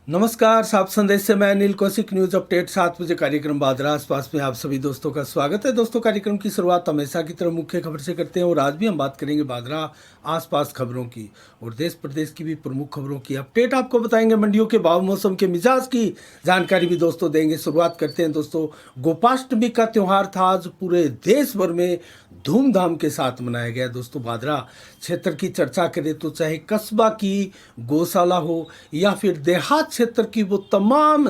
नमस्कार, साफ संदेश से मैं अनिल कौशिक। न्यूज अपडेट 7 बजे कार्यक्रम बादरा आसपास में आप सभी दोस्तों का स्वागत है। दोस्तों, कार्यक्रम की शुरुआत हमेशा की तरह मुख्य खबर से करते हैं और आज भी हम बात करेंगे बादरा आसपास खबरों की और देश प्रदेश की भी प्रमुख खबरों की अपडेट आपको बताएंगे। मंडियों के भाव, मौसम के मिजाज की जानकारी भी दोस्तों देंगे। शुरुआत करते हैं दोस्तों, गोपाष्टमी का त्यौहार था आज पूरे देश भर में धूमधाम के साथ मनाया गया। दोस्तों, बादरा क्षेत्र की चर्चा करें तो चाहे कस्बा की गौशाला हो या फिर देहात क्षेत्र की वो तमाम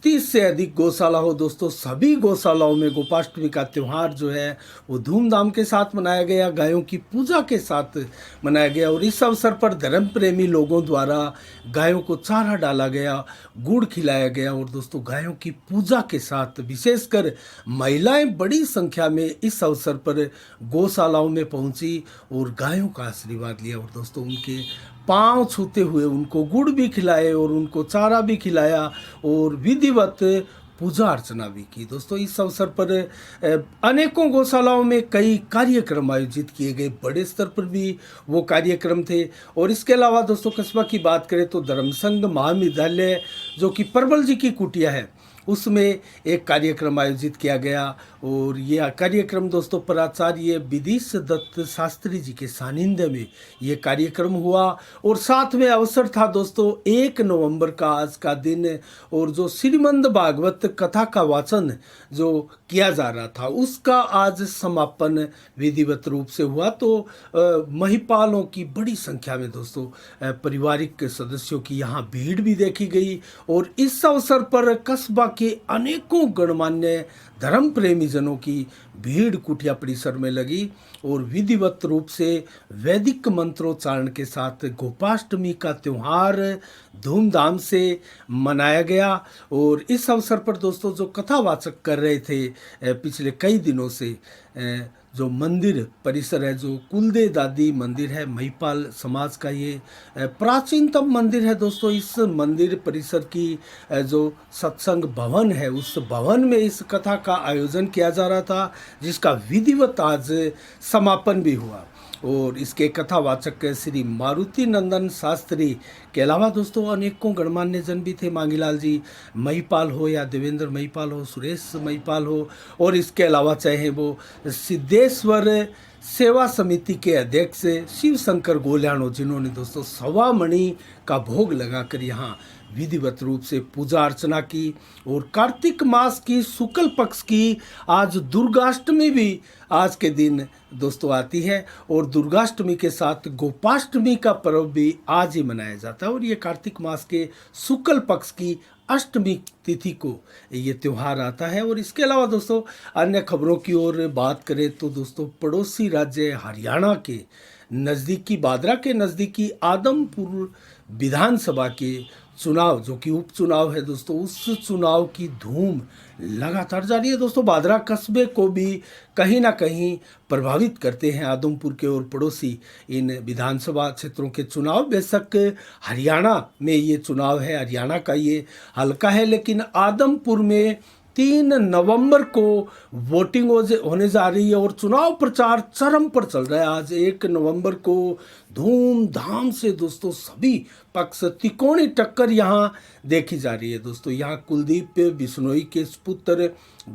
30 से अधिक गौशाला हो, दोस्तों सभी गौशालाओं में गोपाष्टमी का त्यौहार जो है वो धूमधाम के साथ मनाया गया, गायों की पूजा के साथ मनाया गया। और इस अवसर पर धर्म प्रेमी लोगों द्वारा गायों को चारा डाला गया, गुड़ खिलाया गया और दोस्तों गायों की पूजा के साथ विशेषकर महिलाएं बड़ी संख्या में इस अवसर पर गौशालाओं में पहुंची और गायों का आशीर्वाद लिया और दोस्तों उनके पांव छूते हुए उनको गुड़ भी खिलाए और उनको चारा भी खिलाया और विधिवत पूजा अर्चना भी की। दोस्तों, इस अवसर पर अनेकों गौशालाओं में कई कार्यक्रम आयोजित किए गए, बड़े स्तर पर भी वो कार्यक्रम थे। और इसके अलावा दोस्तों कस्बा की बात करें तो धर्मसंघ महाविद्यालय जो कि परवल जी की कुटिया है, उसमें एक कार्यक्रम आयोजित किया गया और यह कार्यक्रम दोस्तों प्राचार्य विदिश दत्त शास्त्री जी के सानिध्य में ये कार्यक्रम हुआ। और साथ में अवसर था दोस्तों 1 नवंबर का आज का दिन और जो श्रीमद् भागवत कथा का वाचन जो किया जा रहा था उसका आज समापन विधिवत रूप से हुआ। तो महिपालों की बड़ी संख्या में दोस्तों पारिवारिक सदस्यों की यहाँ भीड़ भी देखी गई और इस अवसर पर कस्बा के अनेकों गणमान्य धर्म प्रेमी जनों की भीड़ कुटिया परिसर में लगी और विधिवत रूप से वैदिक मंत्रोच्चारण के साथ गोपाष्टमी का त्यौहार धूमधाम से मनाया गया। और इस अवसर पर दोस्तों जो कथावाचक कर रहे थे पिछले कई दिनों से, जो मंदिर परिसर है, जो कुलदे दादी मंदिर है महिपाल समाज का, ये प्राचीनतम मंदिर है दोस्तों। इस मंदिर परिसर की जो सत्संग भवन है उस भवन में इस कथा का आयोजन किया जा रहा था जिसका विधिवत आज समापन भी हुआ। और इसके कथावाचक श्री मारुति नंदन शास्त्री के अलावा दोस्तों अनेकों गणमान्य जन भी थे। मांगीलाल जी महिपाल हो या देवेंद्र महिपाल हो, सुरेश महिपाल हो, और इसके अलावा चाहे वो सिद्धेश्वर सेवा समिति के अध्यक्ष शिव शंकर गोल्याणो, जिन्होंने दोस्तों 1.25 मणि का भोग लगाकर यहाँ विधिवत रूप से पूजा अर्चना की। और कार्तिक मास की शुक्ल पक्ष की आज दुर्गाष्टमी भी आज के दिन दोस्तों आती है और दुर्गाष्टमी के साथ गोपाष्टमी का पर्व भी आज ही मनाया जाता है। और ये कार्तिक मास के शुक्ल पक्ष की अष्टमी तिथि को ये त्यौहार आता है। और इसके अलावा दोस्तों अन्य खबरों की ओर बात करें तो दोस्तों पड़ोसी राज्य हरियाणा के नज़दीकी बादरा के नज़दीकी आदमपुर विधानसभा के चुनाव जो कि उपचुनाव है दोस्तों, उस चुनाव की धूम लगातार जारी है। दोस्तों, बादरा कस्बे को भी कहीं ना कहीं प्रभावित करते हैं आदमपुर के और पड़ोसी इन विधानसभा क्षेत्रों के चुनाव। बेशक हरियाणा में ये चुनाव है, हरियाणा का ये हलका है, लेकिन आदमपुर में 3 नवंबर को वोटिंग होने जा रही है और चुनाव प्रचार चरम पर चल रहा है। आज 1 नवंबर को धूमधाम से दोस्तों सभी पक्ष तिकोनी टक्कर यहाँ देखी जा रही है। दोस्तों, यहाँ कुलदीप बिश्नोई के पुत्र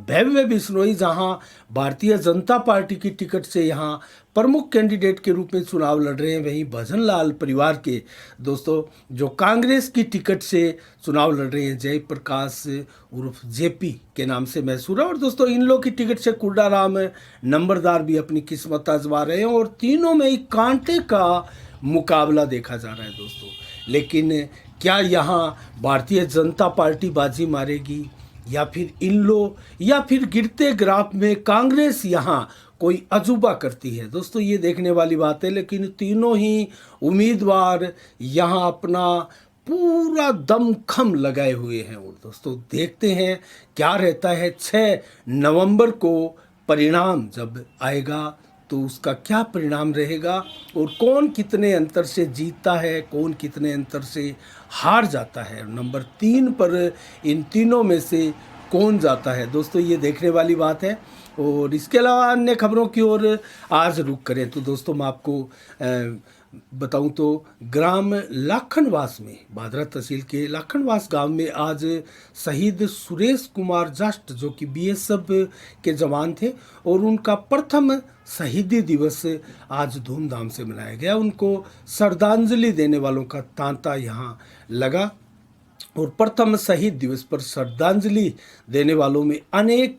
भव्य बिश्नोई जहाँ भारतीय जनता पार्टी की टिकट से यहाँ प्रमुख कैंडिडेट के रूप में चुनाव लड़ रहे हैं, वहीं भजनलाल परिवार के दोस्तों जो कांग्रेस की टिकट से चुनाव लड़ रहे हैं, जयप्रकाश उर्फ जेपी के नाम से मशहूर है। और दोस्तों इन लोग की टिकट से कुर्डाराम नंबरदार भी अपनी किस्मत आजमा रहे हैं और तीनों में एक कांटे का मुकाबला देखा जा रहा है दोस्तों। लेकिन क्या यहाँ भारतीय जनता पार्टी बाजी मारेगी या फिर इन लोग, या फिर गिरते ग्राफ में कांग्रेस यहाँ कोई अजूबा करती है दोस्तों, ये देखने वाली बात है। लेकिन तीनों ही उम्मीदवार यहाँ अपना पूरा दमखम लगाए हुए हैं और दोस्तों देखते हैं क्या रहता है। 6 नवंबर को परिणाम जब आएगा तो उसका क्या परिणाम रहेगा और कौन कितने अंतर से जीतता है, कौन कितने अंतर से हार जाता है, नंबर 3 पर इन तीनों में से कौन जाता है दोस्तों, ये देखने वाली बात है। और इसके अलावा अन्य खबरों की ओर आज रुख करें तो दोस्तों मैं आपको बताऊं तो ग्राम लाखनवास में, बादरा तहसील के लाखनवास गांव में आज शहीद सुरेश कुमार जाट जो कि बीएसएफ के जवान थे और उनका प्रथम शहीदी दिवस आज धूमधाम से मनाया गया। उनको श्रद्धांजलि देने वालों का तांता यहाँ लगा और प्रथम शहीद दिवस पर श्रद्धांजलि देने वालों में अनेक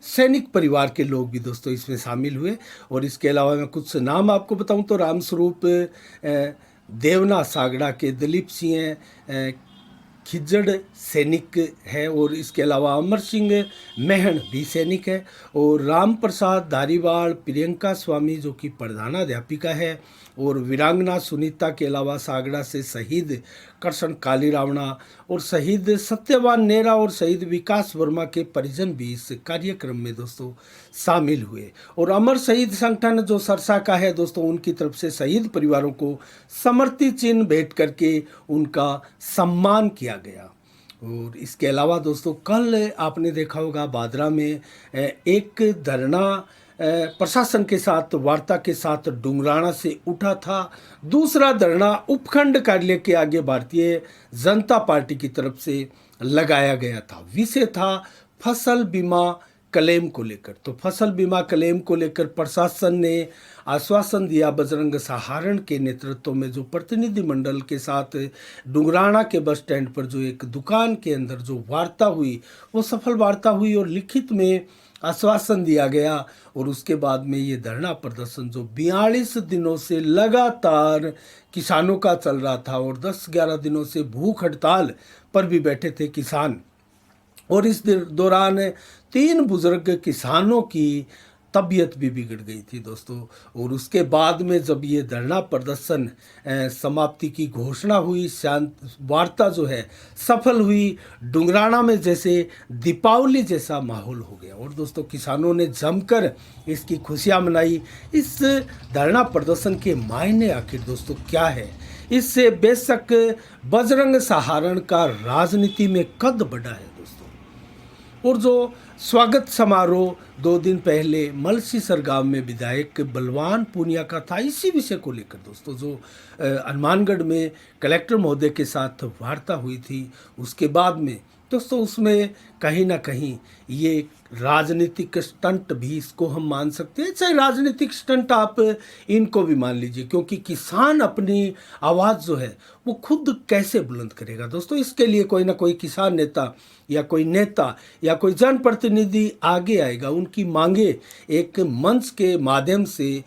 सैनिक परिवार के लोग भी दोस्तों इसमें शामिल हुए। और इसके अलावा मैं कुछ नाम आपको बताऊं तो रामस्वरूप देवना सागड़ा के दलीप सिंह खिज्जड़ सैनिक है और इसके अलावा अमर सिंह महन भी सैनिक है और राम प्रसाद धारीवाल प्रियंका स्वामी जो कि प्रधानाध्यापिका है और वीरांगना सुनीता के अलावा सागड़ा से शहीद कृष्ण काली रावणा और शहीद सत्यवान नेहरा और शहीद विकास वर्मा के परिजन भी इस कार्यक्रम में दोस्तों शामिल हुए। और अमर शहीद संगठन जो सरसा का है दोस्तों, उनकी तरफ से शहीद परिवारों को समृति चिन्ह भेंट करके उनका सम्मान किया गया। और इसके अलावा दोस्तों कल आपने देखा होगा बादरा में एक धरना प्रशासन के साथ वार्ता के साथ डुंगराना से उठा था। दूसरा धरना उपखंड कार्यालय के आगे भारतीय जनता पार्टी की तरफ से लगाया गया था। विषय था फसल बीमा क्लेम को लेकर। तो फसल बीमा क्लेम को लेकर प्रशासन ने आश्वासन दिया। बजरंग सहारण के नेतृत्व में जो प्रतिनिधि मंडल के साथ डुंगराना के बस स्टैंड पर जो एक दुकान के अंदर जो वार्ता हुई वो सफल वार्ता हुई और लिखित में आश्वासन दिया गया। और उसके बाद में ये धरना प्रदर्शन जो 42 दिनों से लगातार किसानों का चल रहा था और 10-11 दिनों से भूख हड़ताल पर भी बैठे थे किसान। और इस दौरान 3 बुजुर्ग किसानों की तबीयत भी बिगड़ गई थी दोस्तों। और उसके बाद में जब ये धरना प्रदर्शन समाप्ति की घोषणा हुई, शांत वार्ता जो है सफल हुई, डुंगराना में जैसे दीपावली जैसा माहौल हो गया। और दोस्तों किसानों ने जमकर इसकी खुशियां मनाई। इस धरना प्रदर्शन के मायने आखिर दोस्तों क्या है? इससे बेशक बजरंग सहारण का राजनीति में कद बढ़ा है दोस्तों। और जो स्वागत समारोह 2 दिन पहले मलसीसर गांव में विधायक बलवान पूनिया का था, इसी विषय को लेकर दोस्तों जो हनुमानगढ़ में कलेक्टर महोदय के साथ वार्ता हुई थी, उसके बाद में दोस्तों उसमें कहीं ना कहीं ये राजनीतिक स्टंट भी इसको हम मान सकते हैं। चाहे राजनीतिक स्टंट आप इनको भी मान लीजिए, क्योंकि किसान अपनी आवाज़ जो है वो खुद कैसे बुलंद करेगा दोस्तों। इसके लिए कोई ना कोई किसान नेता या कोई नेता या कोई जनप्रतिनिधि आगे आएगा, उनकी मांगे एक मंच के माध्यम से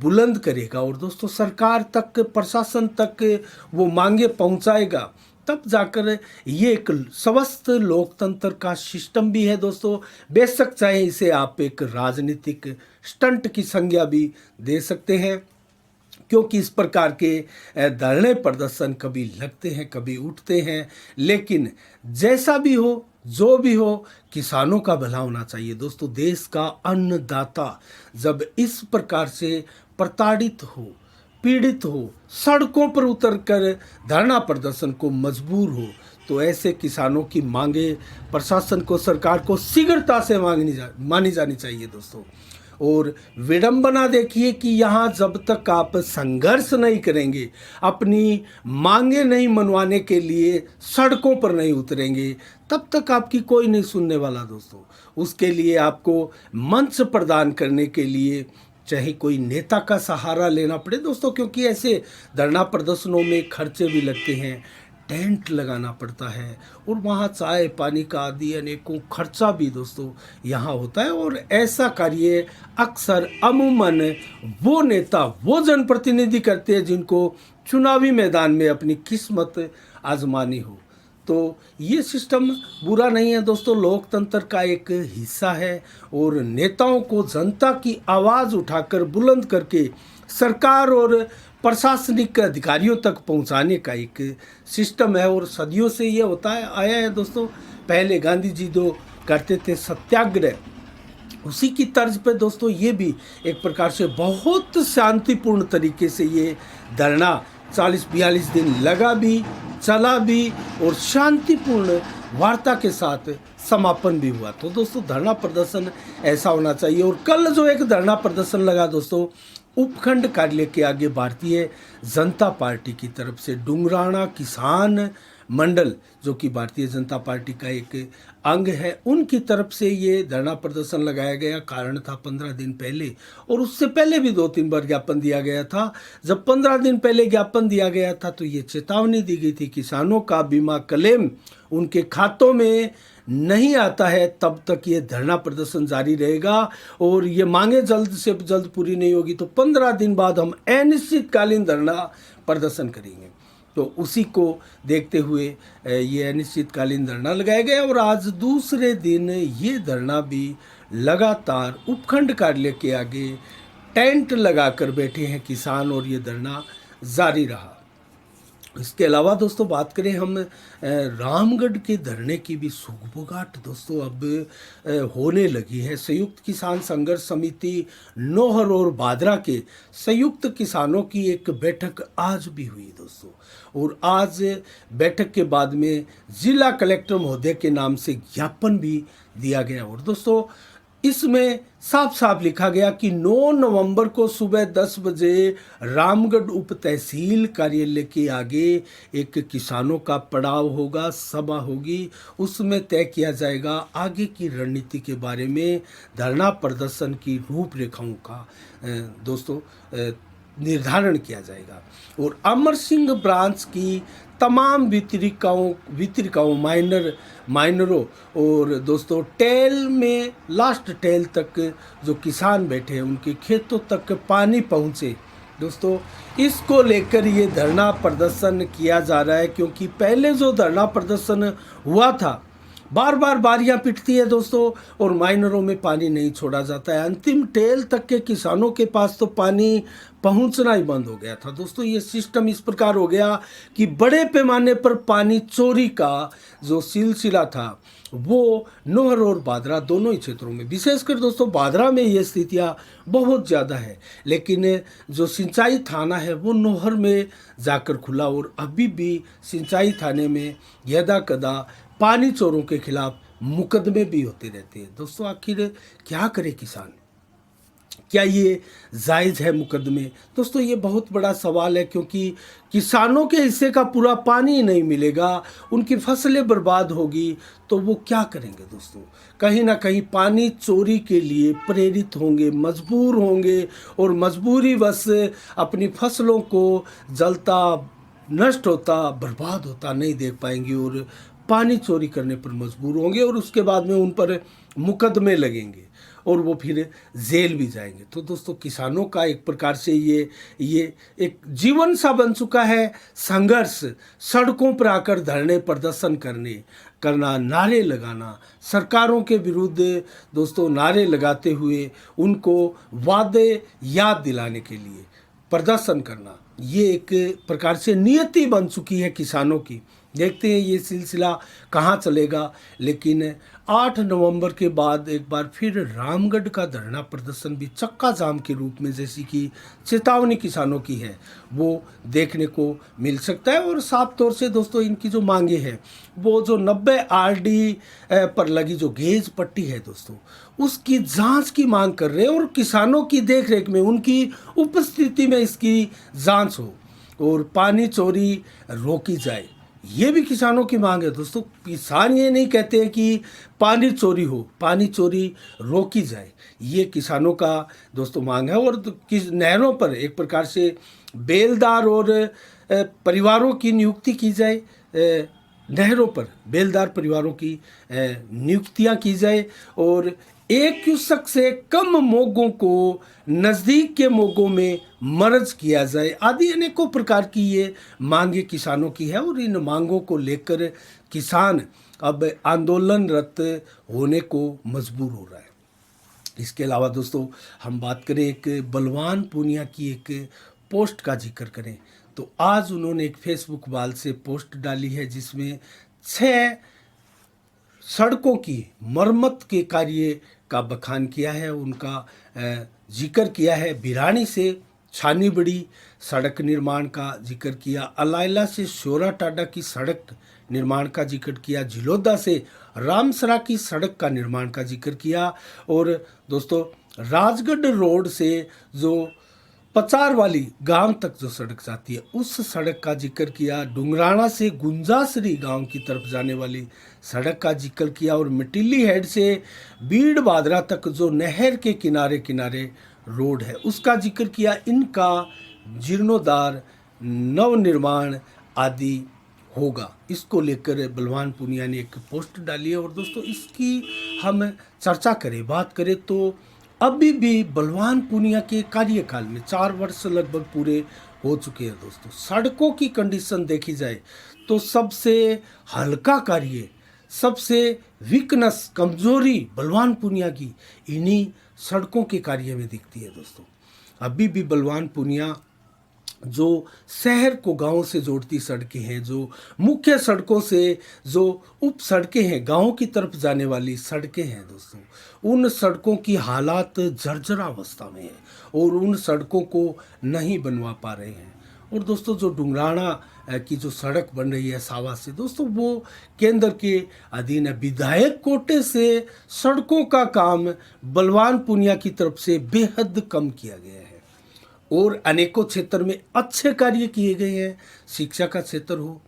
बुलंद करेगा और दोस्तों सरकार तक, प्रशासन तक वो मांगे पहुंचाएगा। तब जाकर ये एक स्वस्थ लोकतंत्र का सिस्टम भी है दोस्तों। बेशक चाहे इसे आप एक राजनीतिक स्टंट की संज्ञा भी दे सकते हैं, क्योंकि इस प्रकार के धरने प्रदर्शन कभी लगते हैं कभी उठते हैं, लेकिन जैसा भी हो जो भी हो किसानों का भला होना चाहिए दोस्तों। देश का अन्नदाता जब इस प्रकार से प्रताड़ित हो, पीड़ित हो, सड़कों पर उतरकर धरना प्रदर्शन को मजबूर हो, तो ऐसे किसानों की मांगे प्रशासन को, सरकार को शीघ्रता से मानी जानी चाहिए दोस्तों। और विडंबना देखिए कि यहाँ जब तक आप संघर्ष नहीं करेंगे, अपनी मांगे नहीं मनवाने के लिए सड़कों पर नहीं उतरेंगे, तब तक आपकी कोई नहीं सुनने वाला दोस्तों। उसके लिए आपको मंच प्रदान करने के लिए चाहे कोई नेता का सहारा लेना पड़े दोस्तों, क्योंकि ऐसे धरना प्रदर्शनों में खर्चे भी लगते हैं, टेंट लगाना पड़ता है और वहाँ चाय पानी का आदि अनेकों खर्चा भी दोस्तों यहाँ होता है। और ऐसा कार्य अक्सर अमूमन वो नेता, वो जनप्रतिनिधि करते हैं जिनको चुनावी मैदान में अपनी किस्मत आजमानी हो। तो ये सिस्टम बुरा नहीं है दोस्तों, लोकतंत्र का एक हिस्सा है और नेताओं को जनता की आवाज़ उठाकर बुलंद करके सरकार और प्रशासनिक अधिकारियों तक पहुंचाने का एक सिस्टम है। और सदियों से ये होता है आया है दोस्तों। पहले गांधी जी जो करते थे सत्याग्रह, उसी की तर्ज पे दोस्तों ये भी एक प्रकार से बहुत शांतिपूर्ण तरीके से ये धरना 40-42 दिन लगा भी, चला भी और शांतिपूर्ण वार्ता के साथ समापन भी हुआ। तो दोस्तों धरना प्रदर्शन ऐसा होना चाहिए। और कल जो एक धरना प्रदर्शन लगा दोस्तों, उपखंड कार्यालय के आगे भारतीय जनता पार्टी की तरफ से डुंगराना किसान मंडल, जो कि भारतीय जनता पार्टी का एक अंग है, उनकी तरफ से ये धरना प्रदर्शन लगाया गया। कारण था 15 दिन पहले, और उससे पहले भी 2-3 बार ज्ञापन दिया गया था। जब 15 दिन पहले ज्ञापन दिया गया था तो ये चेतावनी दी गई थी, किसानों का बीमा क्लेम उनके खातों में नहीं आता है तब तक ये धरना प्रदर्शन जारी रहेगा, और ये मांगे जल्द से जल्द पूरी नहीं होगी तो 15 दिन बाद हम अनिश्चितकालीन धरना प्रदर्शन करेंगे। तो उसी को देखते हुए ये अनिश्चितकालीन धरना लगाया गया, और आज दूसरे दिन ये धरना भी लगातार उपखंड कार्यालय के आगे टेंट लगाकर बैठे हैं किसान, और ये धरना जारी रहा। इसके अलावा दोस्तों बात करें हम रामगढ़ के धरने की भी सुगबुगाहट दोस्तों अब होने लगी है। संयुक्त किसान संघर्ष समिति नौहर और भादरा के संयुक्त किसानों की एक बैठक आज भी हुई दोस्तों, और आज बैठक के बाद में जिला कलेक्टर महोदय के नाम से ज्ञापन भी दिया गया, और दोस्तों इसमें साफ साफ लिखा गया कि 9 नवंबर को सुबह 10 बजे रामगढ़ उप तहसील कार्यालय के आगे एक किसानों का पड़ाव होगा, सभा होगी। उसमें तय किया जाएगा आगे की रणनीति के बारे में, धरना प्रदर्शन की रूपरेखाओं का दोस्तों निर्धारण किया जाएगा। और अमर सिंह ब्रांच की तमाम वितरिकाओं माइनरों और दोस्तों टेल में लास्ट टेल तक जो किसान बैठे हैं उनके खेतों तक पानी पहुँचे दोस्तों, इसको लेकर ये धरना प्रदर्शन किया जा रहा है। क्योंकि पहले जो धरना प्रदर्शन हुआ था, बार बार बारियां पिटती है दोस्तों, और माइनरों में पानी नहीं छोड़ा जाता है। अंतिम टेल तक के किसानों के पास तो पानी पहुंचना ही बंद हो गया था दोस्तों। ये सिस्टम इस प्रकार हो गया कि बड़े पैमाने पर पानी चोरी का जो सिलसिला था वो नौहर और भादरा दोनों ही क्षेत्रों में, विशेषकर दोस्तों भादरा में ये स्थितियाँ बहुत ज़्यादा है। लेकिन जो सिंचाई थाना है वो नौहर में जाकर खुला, और अभी भी सिंचाई थाने में यदा कदा पानी चोरों के खिलाफ मुकदमे भी होते रहते हैं दोस्तों। आखिर क्या करे किसान, क्या ये जायज़ है मुकदमे दोस्तों? ये बहुत बड़ा सवाल है, क्योंकि किसानों के हिस्से का पूरा पानी ही नहीं मिलेगा, उनकी फसलें बर्बाद होगी तो वो क्या करेंगे दोस्तों? कहीं ना कहीं पानी चोरी के लिए प्रेरित होंगे, मजबूर होंगे, और मजबूरी बस अपनी फसलों को जलता, नष्ट होता, बर्बाद होता नहीं देख पाएंगे, और पानी चोरी करने पर मजबूर होंगे, और उसके बाद में उन पर मुकदमे लगेंगे और वो फिर जेल भी जाएंगे। तो दोस्तों किसानों का एक प्रकार से ये एक जीवन सा बन चुका है, संघर्ष, सड़कों पर आकर धरने प्रदर्शन करना, नारे लगाना, सरकारों के विरुद्ध दोस्तों नारे लगाते हुए उनको वादे याद दिलाने के लिए प्रदर्शन करना, ये एक प्रकार से नियति बन चुकी है किसानों की। देखते हैं ये सिलसिला कहाँ चलेगा, लेकिन 8 नवंबर के बाद एक बार फिर रामगढ़ का धरना प्रदर्शन भी चक्का जाम के रूप में, जैसी कि चेतावनी किसानों की है, वो देखने को मिल सकता है। और साफ तौर से दोस्तों इनकी जो मांगे हैं, वो जो 90 आरडी पर लगी जो गेज पट्टी है दोस्तों, उसकी जांच की मांग कर रहे हैं, और किसानों की देखरेख में, उनकी उपस्थिति में इसकी जांच हो, और पानी चोरी रोकी जाए, ये भी किसानों की मांग है दोस्तों। किसान ये नहीं कहते हैं कि पानी चोरी हो, पानी चोरी रोकी जाए, ये किसानों का दोस्तों मांग है। और किस नहरों पर एक प्रकार से बेलदार और परिवारों की नियुक्ति की जाए, नहरों पर बेलदार परिवारों की नियुक्तियां की जाए, और 1 क्यूसेक से कम मोगों को नज़दीक के मोगों में मर्ज किया जाए, आदि अनेकों प्रकार की ये मांगे किसानों की है। और इन मांगों को लेकर किसान अब आंदोलनरत होने को मजबूर हो रहा है। इसके अलावा दोस्तों हम बात करें एक बलवान पूनिया की एक पोस्ट का जिक्र करें, तो आज उन्होंने एक फेसबुक वाल से पोस्ट डाली है जिसमें 6 सड़कों की मरम्मत के कार्य का बखान किया है, उनका जिक्र किया है। बिरानी से छानीबड़ी सड़क निर्माण का जिक्र किया, अलाइला से शोरा टाडा की सड़क निर्माण का जिक्र किया, झिलोदा से रामसरा की सड़क का निर्माण का जिक्र किया, और दोस्तों राजगढ़ रोड से जो पचार वाली गांव तक जो सड़क जाती है उस सड़क का जिक्र किया। डुंगराना से गुंजासरी गांव की तरफ जाने वाली सड़क का जिक्र किया। और मिटिल्ली हेड से बीड़ बादरा तक जो नहर के किनारे किनारे रोड है उसका जिक्र किया। इनका जीर्णोद्धार, नवनिर्माण आदि होगा। इसको लेकर बलवान पूनिया ने एक पोस्ट डाली है। और दोस्तों इसकी हम चर्चा करें, बात करें तो अभी भी बलवान पूनिया के कार्यकाल में 4 वर्ष लगभग पूरे हो चुके हैं। दोस्तों सड़कों की कंडीशन देखी जाए तो सबसे हल्का कार्य, सबसे वीकनेस, कमजोरी बलवान पूनिया की इन्हीं सड़कों के कार्य में दिखती है। दोस्तों अभी भी बलवान पूनिया जो शहर को गांव से जोड़ती सड़कें हैं, जो मुख्य सड़कों से जो उप सड़कें हैं, गांव की तरफ जाने वाली सड़कें हैं, दोस्तों उन सड़कों की हालात जर्जर अवस्था में है और उन सड़कों को नहीं बनवा पा रहे हैं। और दोस्तों जो डुंगराना की जो सड़क बन रही है सावा से, दोस्तों वो केंद्र के अधीन है। विधायक कोटे से सड़कों का काम बलवान पूनिया की तरफ से बेहद कम किया गया है और अनेकों क्षेत्र में अच्छे कार्य किए गए हैं। शिक्षा का क्षेत्र हो,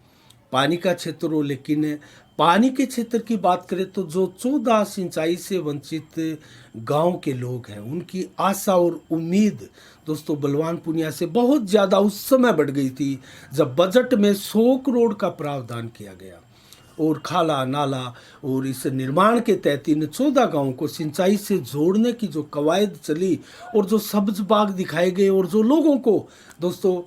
पानी का क्षेत्र हो, लेकिन पानी के क्षेत्र की बात करें तो जो 14 सिंचाई से वंचित गांव के लोग हैं उनकी आशा और उम्मीद दोस्तों बलवान पूनिया से बहुत ज़्यादा उस समय बढ़ गई थी जब बजट में 100 करोड़ का प्रावधान किया गया और खाला नाला और इस निर्माण के तहत इन 14 गांवों को सिंचाई से जोड़ने की जो कवायद चली और जो सब्ज बाग दिखाए गए और जो लोगों को दोस्तों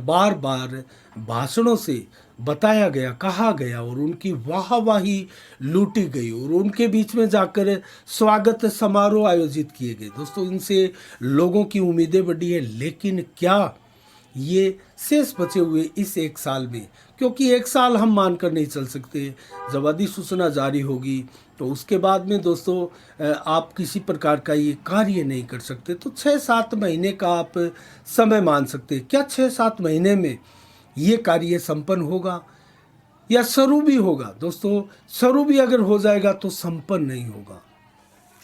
बार बार भाषणों से बताया गया, कहा गया और उनकी वाहवाही लूटी गई और उनके बीच में जाकर स्वागत समारोह आयोजित किए गए। दोस्तों इनसे लोगों की उम्मीदें बढ़ी है, लेकिन क्या ये शेष बचे हुए इस एक साल में, क्योंकि एक साल हम मानकर नहीं चल सकते, जब अधिसूचना जारी होगी तो उसके बाद में दोस्तों आप किसी प्रकार का ये कार्य नहीं कर सकते। तो 6-7 महीने का आप समय मान सकते हैं। क्या 6-7 महीने में ये कार्य संपन्न होगा या शुरू भी होगा? दोस्तों शुरू भी अगर हो जाएगा तो संपन्न नहीं होगा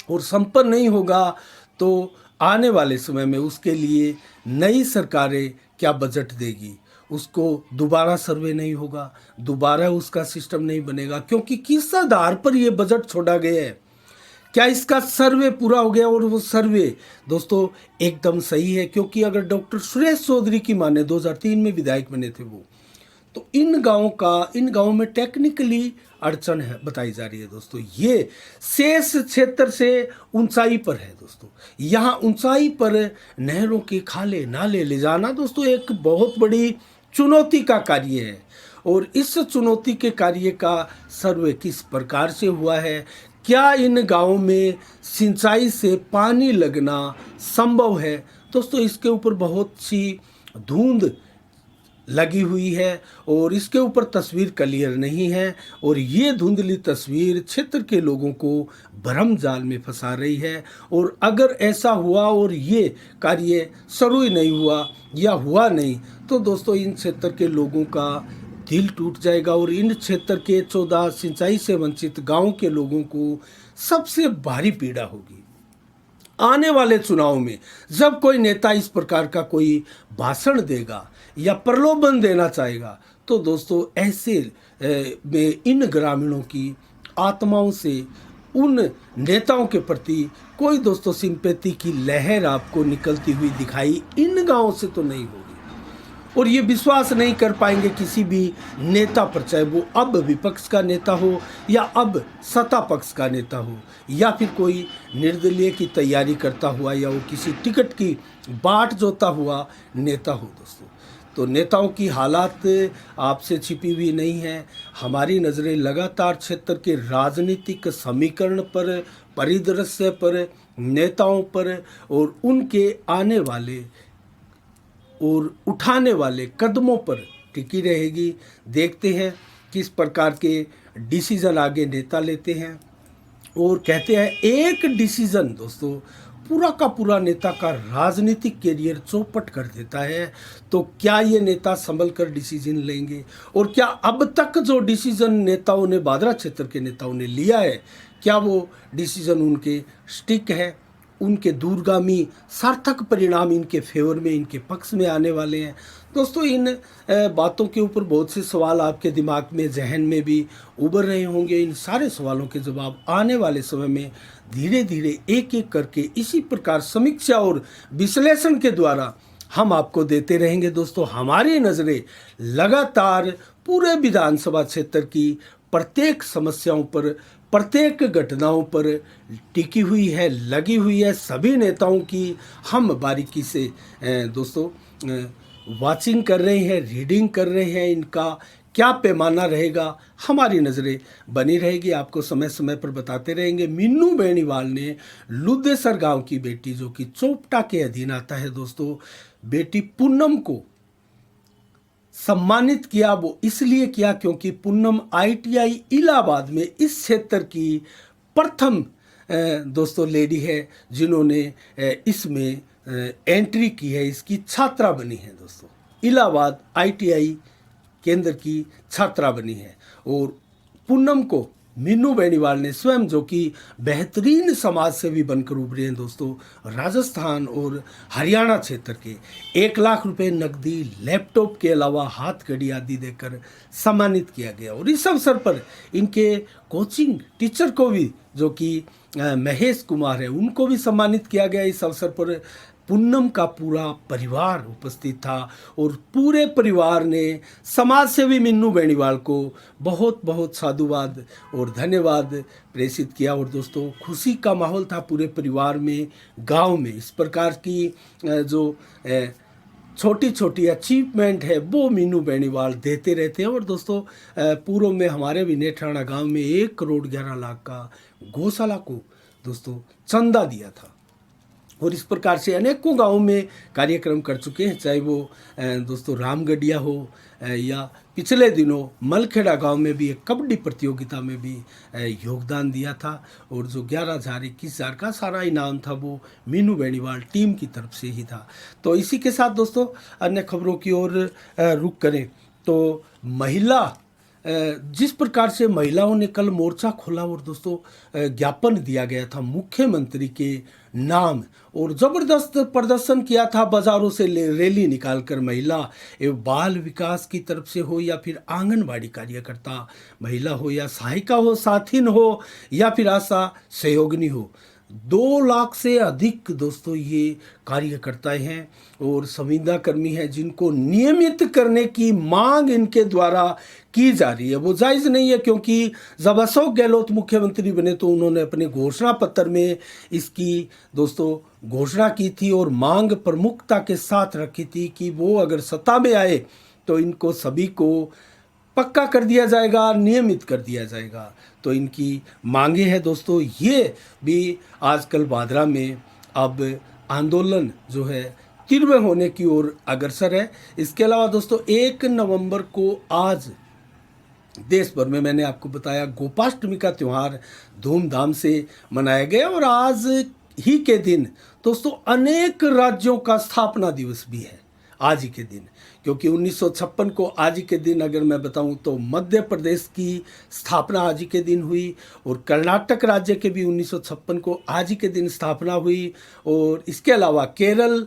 और संपन्न नहीं होगा तो आने वाले समय में उसके लिए नई सरकारें क्या बजट देगी, उसको दोबारा सर्वे नहीं होगा, दोबारा उसका सिस्टम नहीं बनेगा, क्योंकि किस आधार पर ये बजट छोड़ा गया है, क्या इसका सर्वे पूरा हो गया? और वो सर्वे दोस्तों एकदम सही है, क्योंकि अगर डॉक्टर सुरेश चौधरी की माने 2003 में विधायक बने थे वो, तो इन गांवों में टेक्निकली अड़चन है बताई जा रही है। दोस्तों ये शेष क्षेत्र से ऊंचाई पर है। दोस्तों यहाँ ऊंचाई पर नहरों के खाले नाले ले जाना दोस्तों एक बहुत बड़ी चुनौती का कार्य है और इस चुनौती के कार्य का सर्वे किस प्रकार से हुआ है, क्या इन गांवों में सिंचाई से पानी लगना संभव है, दोस्तों इसके ऊपर बहुत सी धुंध लगी हुई है और इसके ऊपर तस्वीर क्लियर नहीं है और ये धुंधली तस्वीर क्षेत्र के लोगों को भ्रम जाल में फंसा रही है। और अगर ऐसा हुआ और ये कार्य शुरू ही नहीं हुआ या हुआ नहीं तो दोस्तों इन क्षेत्र के लोगों का दिल टूट जाएगा और इन क्षेत्र के 14 सिंचाई से वंचित गांव के लोगों को सबसे भारी पीड़ा होगी। आने वाले चुनाव में जब कोई नेता इस प्रकार का कोई भाषण देगा या प्रलोभन देना चाहेगा तो दोस्तों ऐसे में इन ग्रामीणों की आत्माओं से उन नेताओं के प्रति कोई दोस्तों सिंपैथी की लहर आपको निकलती हुई दिखाई इन गांवों से तो नहीं होगी और ये विश्वास नहीं कर पाएंगे किसी भी नेता पर, चाहे वो अब विपक्ष का नेता हो या अब सत्ता पक्ष का नेता हो या फिर कोई निर्दलीय की तैयारी करता हुआ या वो किसी टिकट की बाट जोता हुआ नेता हो। दोस्तों तो नेताओं की हालात आपसे छिपी हुई नहीं है। हमारी नज़रें लगातार क्षेत्र के राजनीतिक समीकरण पर, परिदृश्य पर, नेताओं पर और उनके आने वाले और उठाने वाले कदमों पर टिकी रहेगी। देखते हैं किस प्रकार के डिसीजन आगे नेता लेते हैं और कहते हैं एक डिसीजन दोस्तों पूरा का पूरा नेता का राजनीतिक करियर चौपट कर देता है। तो क्या ये नेता संभल कर डिसीजन लेंगे और क्या अब तक जो डिसीजन नेताओं ने, बादरा क्षेत्र के नेताओं ने लिया है, क्या वो डिसीजन उनके स्टिक है? उनके दूरगामी सार्थक परिणाम इनके फेवर में, इनके पक्ष में आने वाले हैं। दोस्तों, इन बातों के ऊपर बहुत से सवाल आपके दिमाग में, जहन में भी उभर रहे होंगे। इन सारे सवालों के जवाब आने वाले समय में धीरे धीरे एक एक करके इसी प्रकार समीक्षा और विश्लेषण के द्वारा हम आपको देते रहेंगे। दोस्तों, हमारी नज़रें लगातार पूरे विधानसभा क्षेत्र की प्रत्येक समस्याओं पर, प्रत्येक घटनाओं पर टिकी हुई है, लगी हुई है। सभी नेताओं की हम बारीकी से दोस्तों वाचिंग कर रहे हैं, रीडिंग कर रहे हैं। इनका क्या पैमाना रहेगा, हमारी नज़रें बनी रहेगी, आपको समय समय पर बताते रहेंगे। मीनू बेनीवाल ने लुदेसर गांव की बेटी, जो कि चोपटा के अधीन आता है दोस्तों, बेटी पूनम को सम्मानित किया। वो इसलिए किया क्योंकि पूनम ITI इलाहाबाद में इस क्षेत्र की प्रथम दोस्तों लेडी है जिन्होंने इसमें एंट्री की है, इसकी छात्रा बनी है। दोस्तों, इलाहाबाद ITI केंद्र की छात्रा बनी है। और पूनम को मीनू बेनीवाल ने स्वयं, जो कि बेहतरीन समाज सेवी बनकर उभरे हैं दोस्तों, राजस्थान और हरियाणा क्षेत्र के 1 लाख रुपए नकदी, लैपटॉप के अलावा हाथ घड़ी आदि देकर सम्मानित किया गया। और इस अवसर पर इनके कोचिंग टीचर को भी, जो कि महेश कुमार है, उनको भी सम्मानित किया गया। इस अवसर पर पूनम का पूरा परिवार उपस्थित था और पूरे परिवार ने समाज सेवी मीनू बेनीवाल को बहुत बहुत साधुवाद और धन्यवाद प्रेषित किया। और दोस्तों, खुशी का माहौल था पूरे परिवार में, गांव में। इस प्रकार की जो छोटी छोटी अचीवमेंट है वो मीनू बेनीवाल देते रहते हैं। और दोस्तों, पूर्व में हमारे भी नेठाना गांव में 1 करोड़ 11 लाख का गौशाला को दोस्तों चंदा दिया था। और इस प्रकार से अनेकों गांवों में कार्यक्रम कर चुके हैं, चाहे वो दोस्तों रामगढ़िया हो या पिछले दिनों मलखेड़ा गांव में भी एक कबड्डी प्रतियोगिता में भी योगदान दिया था। और जो 11,000 21,000 का सारा इनाम था वो मीनू बेनीवाल टीम की तरफ से ही था। तो इसी के साथ दोस्तों अन्य खबरों की ओर रुख करें तो महिला, जिस प्रकार से महिलाओं ने कल मोर्चा खोला और दोस्तों ज्ञापन दिया गया था मुख्यमंत्री के नाम, और ज़बरदस्त प्रदर्शन किया था, बाजारों से रैली निकालकर महिला एवं बाल विकास की तरफ से हो या फिर आंगनबाड़ी कार्यकर्ता महिला हो या सहायिका हो, साथिन हो या फिर आशा सहयोगिनी हो, 2 लाख से अधिक दोस्तों ये कार्यकर्ताएं हैं और संविदा कर्मी हैं जिनको नियमित करने की मांग इनके द्वारा की जा रही है। वो जायज़ नहीं है, क्योंकि जब अशोक गहलोत मुख्यमंत्री बने तो उन्होंने अपने घोषणा पत्र में इसकी दोस्तों घोषणा की थी और मांग प्रमुखता के साथ रखी थी कि वो अगर सत्ता में आए तो इनको सभी को पक्का कर दिया जाएगा, नियमित कर दिया जाएगा। तो इनकी मांगे हैं दोस्तों, ये भी आजकल भादरा में अब आंदोलन जो है तीव्र होने की ओर अग्रसर है। इसके अलावा दोस्तों 1 नवंबर को आज देश भर में, मैंने आपको बताया, गोपाष्टमी का त्यौहार धूमधाम से मनाया गया। और आज ही के दिन दोस्तों अनेक राज्यों का स्थापना दिवस भी है आज ही के दिन, क्योंकि 1956 को आज ही के दिन अगर मैं बताऊं तो मध्य प्रदेश की स्थापना आज ही के दिन हुई, और कर्नाटक राज्य के भी 1956 को आज ही के दिन स्थापना हुई। और इसके अलावा केरल,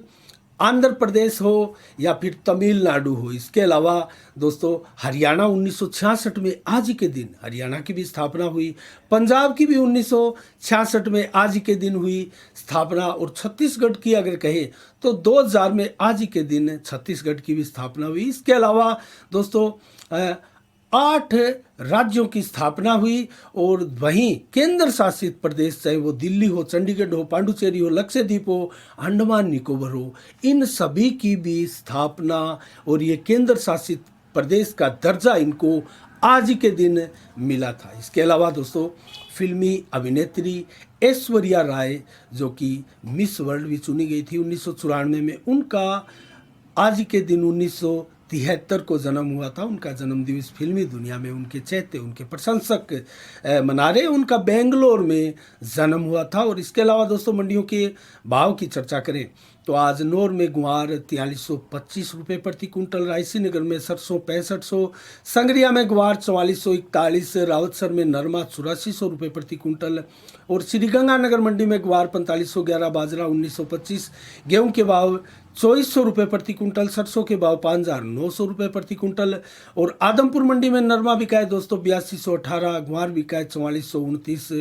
आंध्र प्रदेश हो या फिर तमिलनाडु हो, इसके अलावा दोस्तों हरियाणा 1966 में आज ही के दिन हरियाणा की भी स्थापना हुई, पंजाब की भी 1966 में आज ही के दिन हुई स्थापना, और छत्तीसगढ़ की अगर कहें तो 2000 में आज ही के दिन छत्तीसगढ़ की भी स्थापना हुई। इसके अलावा दोस्तों 8 राज्यों की स्थापना हुई, और वहीं केंद्र शासित प्रदेश, चाहे वो दिल्ली हो, चंडीगढ़ हो, पांडुचेरी हो, लक्षद्वीप हो, अंडमान निकोबार हो, इन सभी की भी स्थापना और ये केंद्र शासित प्रदेश का दर्जा इनको आज ही के दिन मिला था। इसके अलावा दोस्तों फिल्मी अभिनेत्री ऐश्वर्या राय, जो कि मिस वर्ल्ड भी चुनी गई थी 1994 में, उनका आज ही के दिन 1973 को जन्म हुआ था। उनका जन्मदिवस फिल्मी दुनिया में उनके चहेते, उनके प्रशंसक मना रहे। उनका बेंगलोर में जन्म हुआ था। और इसके अलावा दोस्तों मंडियों के भाव की चर्चा करें तो आज नौर में गुआर 4325 रुपये प्रति कुंटल, रायसीनगर में सरसों 6500, संगरिया में गुआर 4441, रावतसर में नरमा 8400 रुपये प्रति कुंटल और श्रीगंगानगर मंडी में गुआर 4511, बाजरा 1925, गेहूं के भाव 2400 रुपये प्रति कुंटल, सरसों के भाव 5900 रुपये प्रति कुंटल और आदमपुर मंडी में नरमा बिका है दोस्तों 8218, गुआर बिका है 4429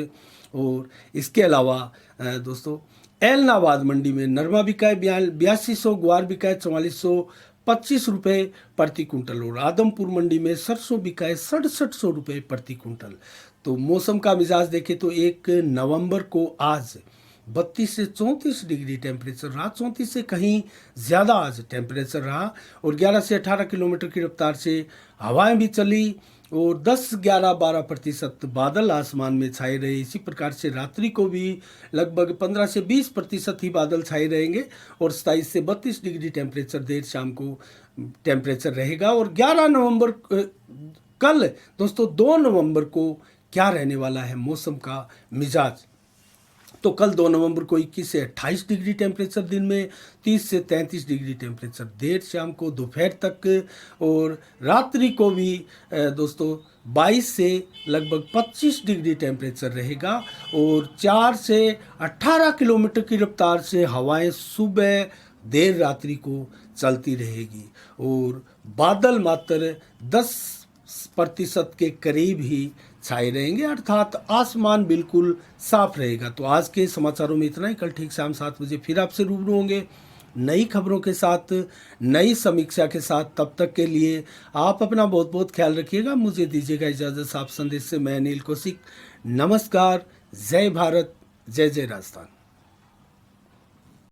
और इसके अलावा दोस्तों एलनाबाद मंडी में नरमा बिका है 8200, गुआर बिका है 4425 रुपये प्रति कुंटल और आदमपुर मंडी में सरसों बिका है 6700 रुपये प्रति कुंटल। तो मौसम का मिजाज देखें तो 1 नवंबर को आज 32 से 34 डिग्री टेम्परेचर रहा, 34 से कहीं ज़्यादा आज टेम्परेचर रहा और 11 से 18 किलोमीटर की रफ्तार से हवाएं भी चली और 10, 11, 12% बादल आसमान में छाए रहे। इसी प्रकार से रात्रि को भी लगभग 15 से 20% ही बादल छाए रहेंगे और 27 से 32 डिग्री टेम्परेचर देर शाम को टेम्परेचर रहेगा। और 11 नवंबर कल दोस्तों 2 नवंबर को क्या रहने वाला है मौसम का मिजाज, तो कल 2 नवंबर को 21 से 28 डिग्री टेम्परेचर दिन में, 30 से 33 डिग्री टेम्परेचर देर शाम को दोपहर तक और रात्रि को भी दोस्तों 22 से लगभग 25 डिग्री टेम्परेचर रहेगा और 4 से 18 किलोमीटर की रफ्तार से हवाएं सुबह देर रात्रि को चलती रहेगी और बादल मात्र 10% के करीब ही छाए रहेंगे, अर्थात आसमान बिल्कुल साफ रहेगा। तो आज के समाचारों में इतना ही। कल ठीक शाम 7 बजे फिर आपसे रूबरू होंगे नई खबरों के साथ, नई समीक्षा के साथ। तब तक के लिए आप अपना बहुत बहुत ख्याल रखिएगा। मुझे दीजिएगा इजाज़त। साफ संदेश से मैं अनिल कौशिक। नमस्कार। जय भारत, जय जय राजस्थान।